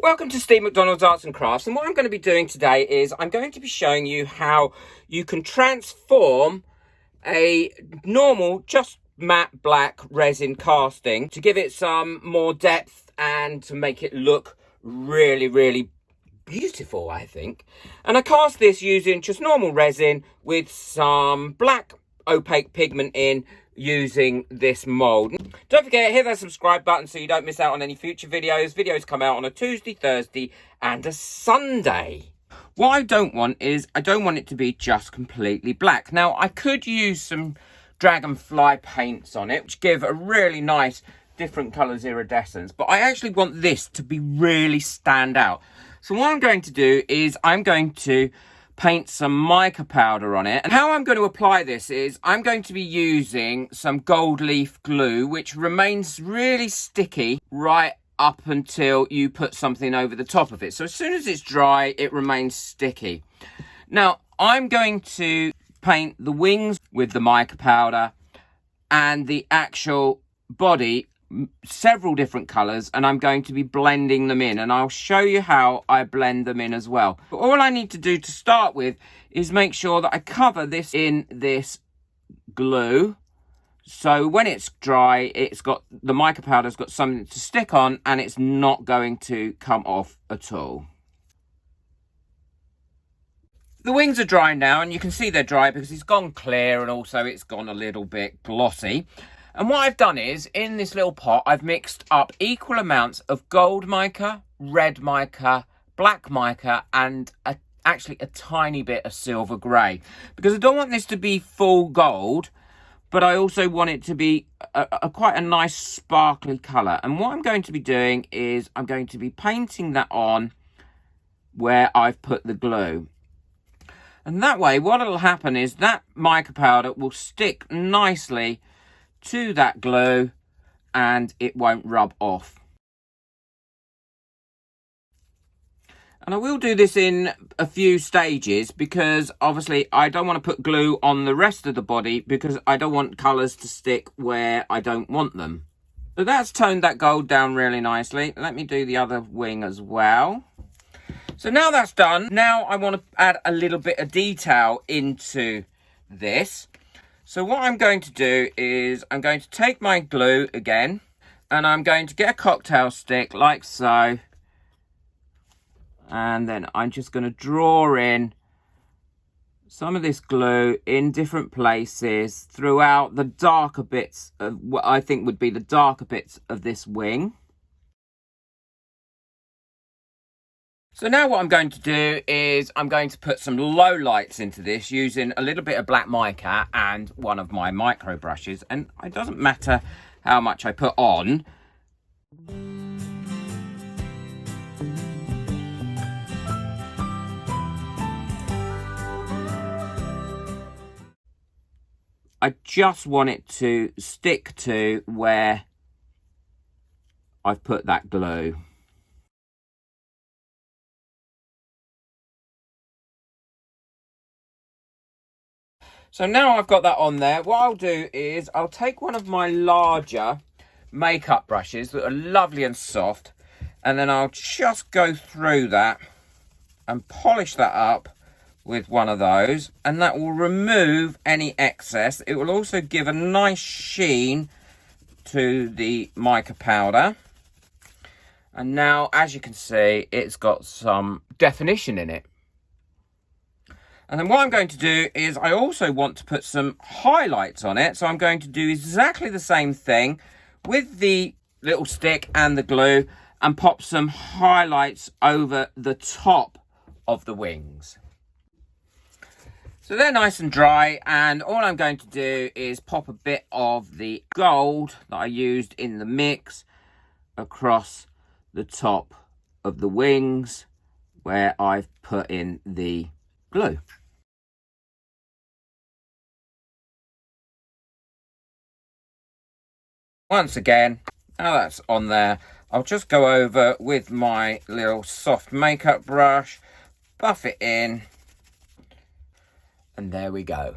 Welcome to Steve McDonald's Arts and Crafts, and what I'm going to be doing today is I'm going to be showing you how you can transform a normal, just matte black resin casting to give it some more depth and to make it look really beautiful, I think. And I cast this using just normal resin with some black opaque pigment in, using this mold. Don't forget, hit that subscribe button so you don't miss out on any future videos. Videos come out on a Tuesday, Thursday and a Sunday. What I don't want is, I don't want it to be just completely black. Now, I could use some dragonfly paints on it, which give a really nice different colours iridescence, but I actually want this to be really stand out. So what I'm going to do is I'm going to paint some mica powder on it, and how I'm going to apply this is I'm going to be using some gold leaf glue, which remains really sticky right up until you put something over the top of it. So as soon as it's dry, it remains sticky. Now I'm going to paint the wings with the mica powder and the actual body several different colors, and I'm going to be blending them in, and I'll show you how I blend them in as well. But all I need to do to start with is make sure that I cover this in this glue, so when it's dry, it's got the mica powder's got something to stick on and it's not going to come off at all. The wings are dry now, and you can see they're dry because it's gone clear and also it's gone a little bit glossy. And what I've done is, in this little pot, I've mixed up equal amounts of gold mica, red mica, black mica, and actually a tiny bit of silver grey. Because I don't want this to be full gold, but I also want it to be quite a nice sparkly colour. And what I'm going to be doing is I'm going to be painting that on where I've put the glue. And that way, what will happen is that mica powder will stick nicely to that glue and it won't rub off. And I will do this in a few stages because obviously I don't want to put glue on the rest of the body because I don't want colours to stick where I don't want them. So that's toned that gold down really nicely. Let me do the other wing as well. So now that's done, now I want to add a little bit of detail into this. So what I'm going to do is I'm going to take my glue again, and I'm going to get a cocktail stick like so, and then I'm just going to draw in some of this glue in different places throughout the darker bits of what I think would be the darker bits of this wing. So now what I'm going to do is I'm going to put some low lights into this using a little bit of black mica and one of my micro brushes, and it doesn't matter how much I put on. I just want it to stick to where I've put that glue. So now I've got that on there, what I'll do is I'll take one of my larger makeup brushes that are lovely and soft, and then I'll just go through that and polish that up with one of those, and that will remove any excess. It will also give a nice sheen to the mica powder. And now, as you can see, it's got some definition in it. And then what I'm going to do is I also want to put some highlights on it. So I'm going to do exactly the same thing with the little stick and the glue and pop some highlights over the top of the wings. So they're nice and dry, and all I'm going to do is pop a bit of the gold that I used in the mix across the top of the wings where I've put in the glue. Once again, now that's on there, I'll just go over with my little soft makeup brush, buff it in, and there we go.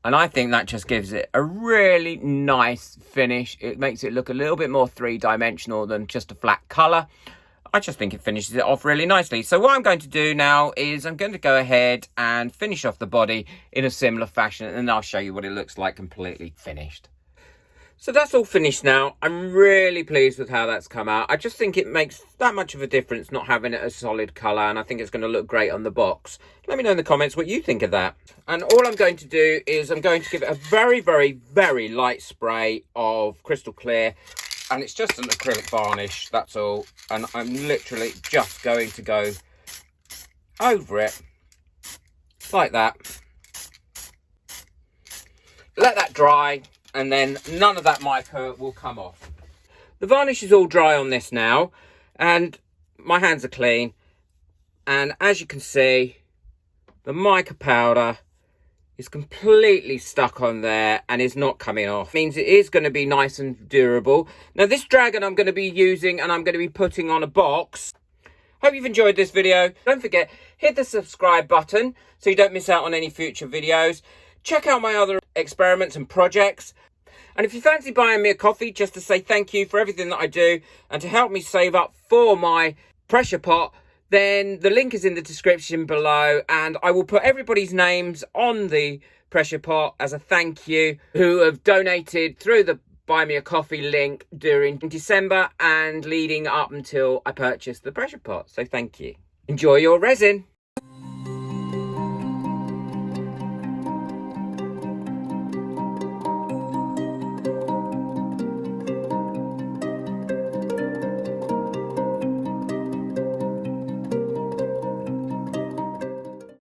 And I think that just gives it a really nice finish. It makes it look a little bit more three-dimensional than just a flat colour. I just think it finishes it off really nicely. So what I'm going to do now is I'm going to go ahead and finish off the body in a similar fashion, and then I'll show you what it looks like completely finished. So that's all finished now. I'm really pleased with how that's come out. I just think it makes that much of a difference not having it a solid colour, and I think it's going to look great on the box. Let me know in the comments what you think of that. And all I'm going to do is I'm going to give it a very, very, very light spray of crystal clear. And it's just an acrylic varnish, that's all. And I'm literally just going to go over it like that. Let that dry, and then none of that mica will come off. The varnish is all dry on this now, and my hands are clean. And as you can see, the mica powder is completely stuck on there and is not coming off. Means it is going to be nice and durable. Now this dragon I'm going to be using and I'm going to be putting on a box. Hope you've enjoyed this video. Don't forget, hit the subscribe button so you don't miss out on any future videos. Check out my other experiments and projects. And if you fancy buying me a coffee just to say thank you for everything that I do and to help me save up for my pressure pot, then the link is in the description below, and I will put everybody's names on the pressure pot as a thank you who have donated through the Buy Me a Coffee link during December and leading up until I purchased the pressure pot. So thank you. Enjoy your resin.